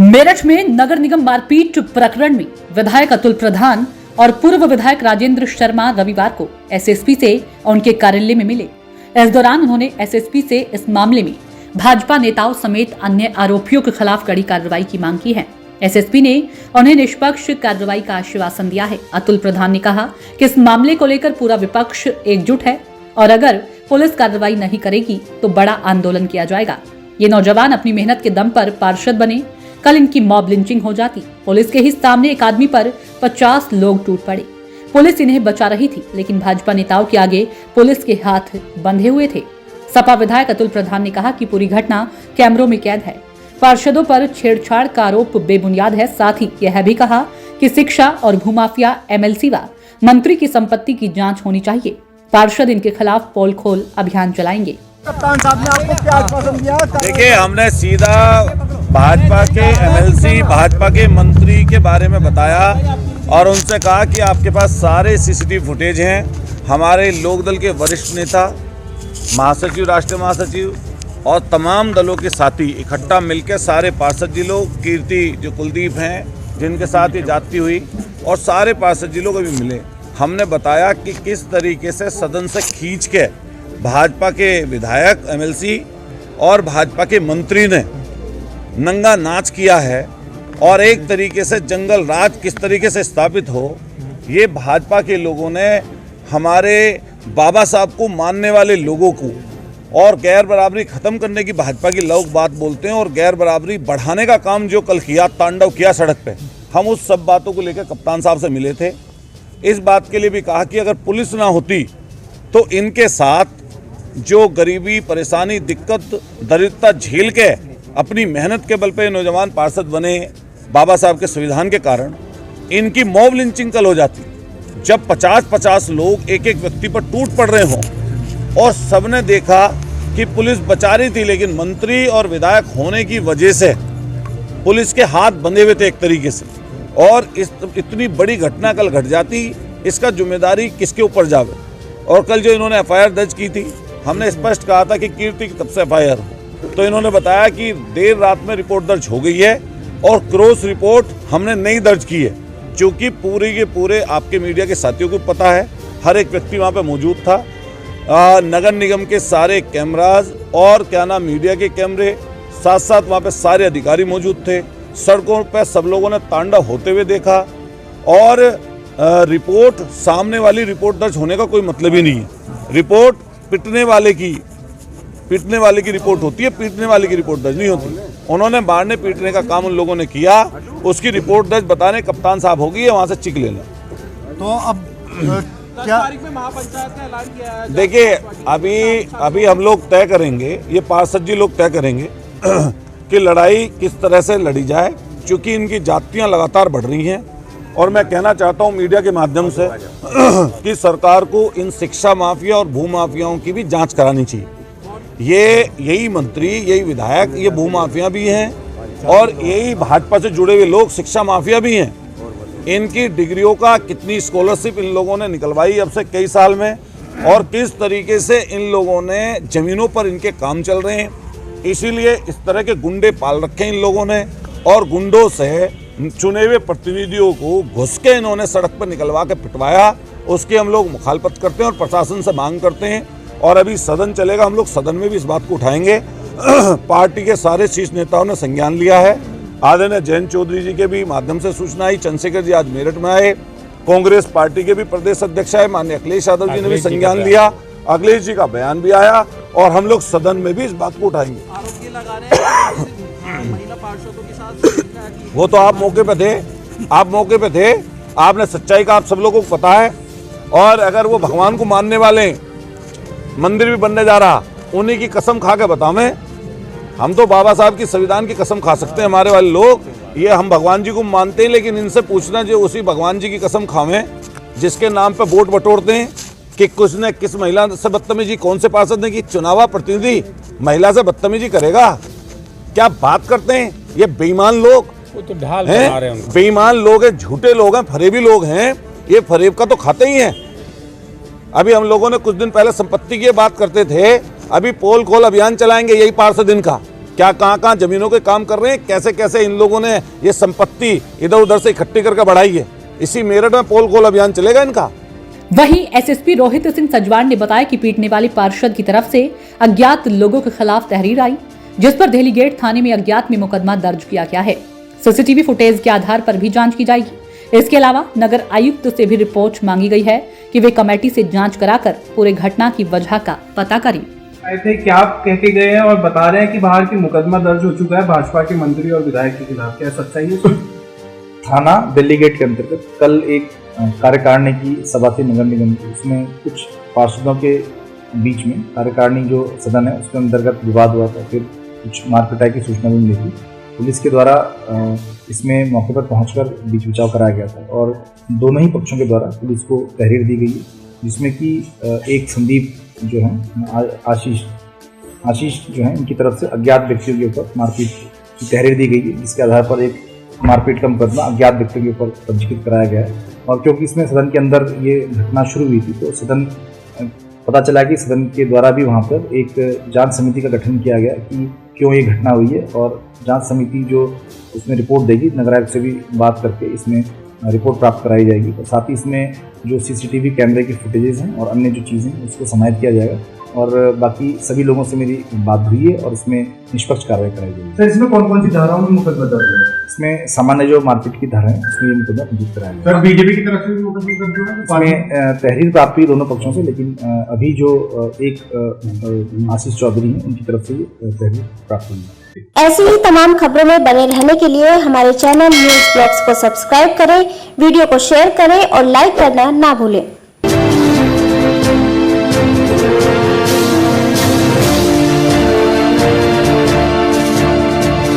मेरठ में नगर निगम मारपीट प्रकरण में विधायक अतुल प्रधान और पूर्व विधायक राजेंद्र शर्मा रविवार को एसएसपी से उनके कार्यालय में मिले। इस दौरान उन्होंने एसएसपी से इस मामले में भाजपा नेताओं समेत अन्य आरोपियों के खिलाफ कड़ी कार्रवाई की मांग की है। एसएसपी ने उन्हें निष्पक्ष कार्रवाई का आश्वासन दिया है। अतुल प्रधान ने कहा कि इस मामले को लेकर पूरा विपक्ष एकजुट है और अगर पुलिस कार्रवाई नहीं करेगी तो बड़ा आंदोलन किया जाएगा। ये नौजवान अपनी मेहनत के दम पर पार्षद बने, कल इनकी मॉब लिंचिंग हो जाती। पुलिस के ही सामने एक आदमी पर 50 लोग टूट पड़े। पुलिस इन्हें बचा रही थी, लेकिन भाजपा नेताओं के आगे पुलिस के हाथ बंधे हुए थे। सपा विधायक अतुल प्रधान ने कहा कि पूरी घटना कैमरों में कैद है। पार्षदों पर छेड़छाड़ का आरोप बेबुनियाद है। साथ ही यह भी कहा कि शिक्षा और भूमाफिया एमएलसी व मंत्री की संपत्ति की जांच होनी चाहिए। पार्षद इनके खिलाफ पोल खोल अभियान चलाएंगे। कप्तान साहब ने आपको क्या आश्वासन दिया? देखिए, हमने सीधा भाजपा के एमएलसी, भाजपा के मंत्री के बारे में बताया और उनसे कहा कि आपके पास सारे सीसीटीवी फुटेज हैं। हमारे लोकदल के वरिष्ठ नेता, महासचिव, राष्ट्रीय महासचिव और तमाम दलों के साथी इकट्ठा मिलकर सारे पार्षद जी लोग, कीर्ति जो कुलदीप हैं जिनके साथ ये जाती हुई, और सारे पार्षद जी लोग अभी मिले। हमने बताया कि किस तरीके से सदन से खींच के भाजपा के विधायक, एमएलसी और भाजपा के मंत्री ने नंगा नाच किया है और एक तरीके से जंगल राज किस तरीके से स्थापित हो, ये भाजपा के लोगों ने हमारे बाबा साहब को मानने वाले लोगों को और गैर बराबरी ख़त्म करने की भाजपा की लोग बात बोलते हैं और गैर बराबरी बढ़ाने का काम जो कल किया, तांडव किया सड़क पे, हम उस सब बातों को लेकर कप्तान साहब से मिले थे। इस बात के लिए भी कहा कि अगर पुलिस ना होती तो इनके साथ जो गरीबी, परेशानी, दिक्कत, दरिद्रता झेल के अपनी मेहनत के बल पे नौजवान पार्षद बने बाबा साहब के संविधान के कारण, इनकी मॉब लिंचिंग कल हो जाती। जब 50-50 लोग एक एक व्यक्ति पर टूट पड़ रहे हों और सबने देखा कि पुलिस बचा रही थी, लेकिन मंत्री और विधायक होने की वजह से पुलिस के हाथ बंधे हुए थे एक तरीके से, और इतनी बड़ी घटना कल घट जाती, इसका जिम्मेदारी किसके ऊपर जावे। और कल जो इन्होंने एफआईआर दर्ज की थी, हमने स्पष्ट कहा था कि कीर्ति की तब से एफआईआर हो, तो इन्होंने बताया कि देर रात में रिपोर्ट दर्ज हो गई है और क्रॉस रिपोर्ट हमने नहीं दर्ज की है, क्योंकि पूरे के पूरे आपके मीडिया के साथियों को पता है, हर एक व्यक्ति वहाँ पे मौजूद था। नगर निगम के सारे कैमराज और मीडिया के कैमरे, साथ साथ वहाँ पे सारे अधिकारी मौजूद थे। सड़कों पर सब लोगों ने तांडव होते हुए देखा और रिपोर्ट, सामने वाली रिपोर्ट दर्ज होने का कोई मतलब ही नहीं है। रिपोर्ट पिटने वाले की रिपोर्ट होती है, पीटने वाले की रिपोर्ट दर्ज नहीं होती। उन्होंने मारने पीटने का काम उन लोगों ने किया, उसकी रिपोर्ट दर्ज बताने कप्तान साहब होगी, वहां से चिक लेना। तो अब क्या तारीख में महापंचायत का ऐलान किया है? देखिए, अभी हम लोग तय करेंगे, ये पार्षद जी लोग तय करेंगे कि लड़ाई किस तरह से लड़ी जाए, क्योंकि इनकी जातियां लगातार बढ़ रही हैं। और मैं कहना चाहता हूं मीडिया के माध्यम से कि सरकार को इन शिक्षा माफिया और भू माफियाओं की भी जांच करानी चाहिए। यही मंत्री, यही विधायक, ये भू माफिया भी हैं और यही भाजपा से जुड़े हुए लोग शिक्षा माफिया भी हैं। इनकी डिग्रियों का कितनी स्कॉलरशिप इन लोगों ने निकलवाई अब से कई साल में, और किस तरीके से इन लोगों ने जमीनों पर इनके काम चल रहे हैं। इसीलिए इस तरह के गुंडे पाल रखे इन लोगों ने, और गुंडों से चुने हुए प्रतिनिधियों को घुस के इन्होंने सड़क पर निकलवा के पिटवाया। उसके हम लोग मुखालफत करते हैं और प्रशासन से मांग करते हैं। और अभी सदन चलेगा, हम लोग सदन में भी इस बात को उठाएंगे। पार्टी के सारे शीर्ष नेताओं ने संज्ञान लिया है। आदरणीय जयंत चौधरी जी के भी माध्यम से सूचना आई, चंद्रशेखर जी आज मेरठ में आए, कांग्रेस पार्टी के भी प्रदेश अध्यक्ष आए, माननीय अखिलेश यादव जी ने भी संज्ञान लिया, अखिलेश जी का बयान भी आया, और हम लोग सदन में भी इस बात को उठाएंगे। आरोप ये लगा रहे हैं महिला पार्षदों के साथ, वो तो आप मौके पे थे, आपने सच्चाई का आप सब लोगों को पता है। और अगर वो भगवान को मानने वाले, मंदिर भी बनने जा रहा, उन्हीं की कसम खा के बतावें। हम तो बाबा साहब की संविधान की कसम खा सकते हैं, हमारे वाले लोग, ये हम भगवान जी को मानते हैं, लेकिन इनसे पूछना जो उसी भगवान जी की कसम खावें जिसके नाम पे वोट बटोरते हैं कि कुछ ने किस महिला से बदतमीजी, कौन से पार्षद ने की, चुनावा प्रतिनिधि महिला से बदतमीजी करेगा? क्या बात करते हैं ये बेईमान लोग, वो तो ढाल बना रहे हैं। बेईमान लोग हैं, झूठे लोग हैं, फरेबी लोग हैं। ये फरेब का तो खाते ही हैं। अभी हम लोगों ने कुछ दिन पहले संपत्ति की बात करते थे, अभी पोल खोल अभियान चलाएंगे, यही पार्षद इनका, क्या कहाँ जमीनों के काम कर रहे हैं, कैसे कैसे इन लोगों ने ये संपत्ति इधर उधर से इकट्ठी करके बढ़ाई है। इसी मेरठ में पोल खोल अभियान चलेगा इनका। वहीं एसएसपी रोहित सिंह सजवान ने बताया कि पीटने वाले पार्षद की तरफ से अज्ञात लोगों के खिलाफ तहरीर आई, जिस पर दिल्ली गेट थाने में अज्ञात में मुकदमा दर्ज किया गया है। सीसीटीवी फुटेज के आधार पर भी जांच की जाएगी। इसके अलावा नगर आयुक्त से भी रिपोर्ट मांगी गई है कि वे कमेटी से जांच कराकर पूरे घटना की वजह का पता करें। आए थे, क्या कह के गए हैं और बता रहे हैं कि बाहर की मुकदमा दर्ज हो चुका है भाजपा के मंत्री और विधायक के खिलाफ, क्या सच्चाई है? थाना दिल्ली गेट के अंतर्गत कल एक कार्यकारिणी की सभा थी नगर निगम की। उसमें कुछ पार्षदों के बीच में कार्यकारिणी जो सदन है उसके अंतर्गत विवाद हुआ था, फिर कुछ मारपिटाई की सूचना भी मिली थी। पुलिस के द्वारा इसमें मौके पर पहुंचकर बीच बचाव कराया गया था और दोनों ही पक्षों के द्वारा पुलिस को तहरीर दी गई है, जिसमें कि एक संदीप जो है आशीष जो है इनकी तरफ से अज्ञात व्यक्तियों के ऊपर मारपीट की तहरीर दी गई है, जिसके आधार पर एक मारपीट का मुकदमा अज्ञात व्यक्तियों के ऊपर पंजीकृत कराया गया है। और क्योंकि इसमें सदन के अंदर ये घटना शुरू हुई थी तो सदन पता चला कि सदन के द्वारा भी वहाँ पर एक जांच समिति का गठन किया गया कि क्यों ये घटना हुई है, और जांच समिति जो उसमें रिपोर्ट देगी नगर आयुक्त से भी बात करके इसमें रिपोर्ट प्राप्त कराई जाएगी। और साथ ही इसमें जो सीसीटीवी कैमरे की फुटेजेस हैं और अन्य जो चीज़ें उसको समाहित किया जाएगा और बाकी सभी लोगों से मेरी बात हुई है और इसमें निष्पक्ष कार्रवाई कराई जाएगी। सर, इसमें कौन कौन सी धाराओं में मुकदमा दर्ज है? इसमें सामान्य जो मारपीट की धारा है उसमें ये मुकदमा पंजीकृत कराया गया। सर, बीजेपी की तरफ से भी मुकदमा दर्ज हुआ है? इसमें तहरीर प्राप्त हुई दोनों पक्षों से, लेकिन अभी जो एक आशीष चौधरी हैं उनकी तरफ से तहरीर प्राप्त हुई है। ऐसी ही तमाम खबरों में बने रहने के लिए हमारे चैनल न्यूज़ ब्लॉग्स को सब्सक्राइब करें, वीडियो को शेयर करें और लाइक करना ना भूलें।